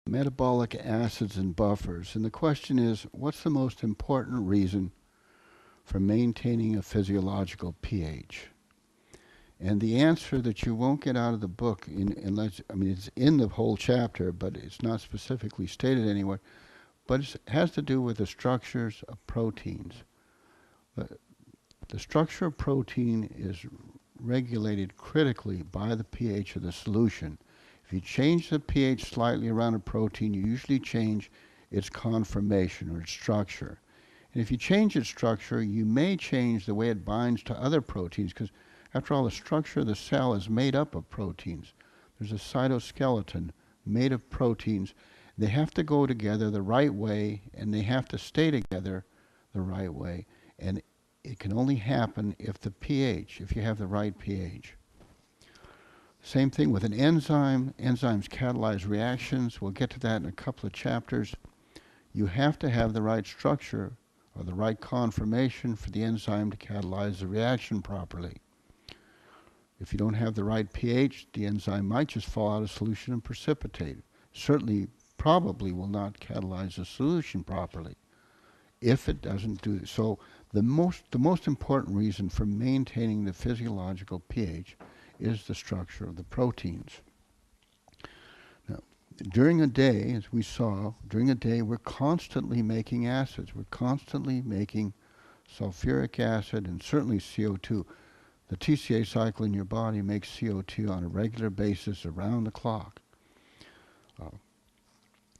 metabolic acids and buffers. And the question is, what's the most important reason for maintaining a physiological pH? And the answer that you won't get out of the book, unless, I mean, it's in the whole chapter, but it's not specifically stated anywhere, but it has to do with the structures of proteins. The structure of protein is regulated critically by the pH of the solution. If you change the pH slightly around a protein, you usually change its conformation or its structure. And if you change its structure, you may change the way it binds to other proteins, because after all, the structure of the cell is made up of proteins. There's a cytoskeleton made of proteins. They have to go together the right way, and they have to stay together the right way. And it can only happen if you have the right pH. Same thing with an enzyme. Enzymes catalyze reactions. We'll get to that in a couple of chapters. You have to have the right structure or the right conformation for the enzyme to catalyze the reaction properly. If you don't have the right pH, the enzyme might just fall out of solution and precipitate. Certainly, probably will not catalyze the solution properly if it doesn't do this. So the most important reason for maintaining the physiological pH is the structure of the proteins. Now, during a day, as we saw, during a day we're constantly making acids. We're constantly making sulfuric acid and certainly CO2. The TCA cycle in your body makes CO2 on a regular basis around the clock.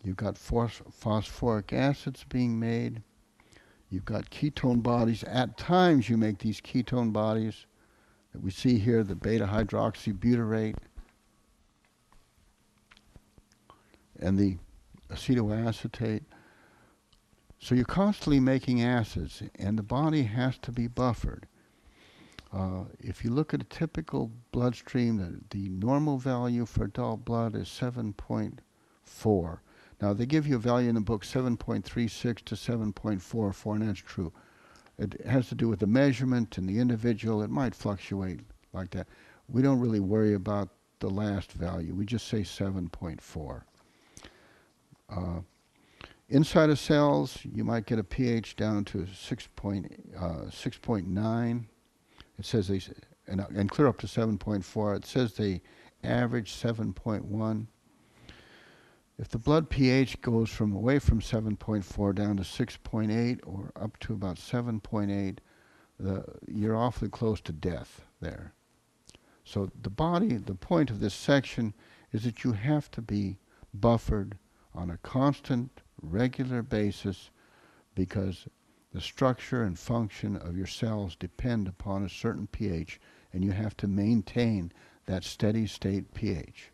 You've got phosphoric acids being made. You've got ketone bodies. At times you make these ketone bodies that we see here, the beta-hydroxybutyrate and the acetoacetate. So you're constantly making acids, and the body has to be buffered. If you look at a typical bloodstream, the normal value for adult blood is 7.4. Now, they give you a value in the book, 7.36 to 7.44, and that's true. It has to do with the measurement and the individual. It might fluctuate like that. We don't really worry about the last value. We just say 7.4. Inside of cells, you might get a pH down to 6.9. It says they, and clear up to 7.4. It says they average 7.1. If the blood pH goes away from 7.4 down to 6.8 or up to about 7.8, you're awfully close to death there. So the point of this section is that you have to be buffered on a constant, regular basis, because the structure and function of your cells depend upon a certain pH, and you have to maintain that steady state pH.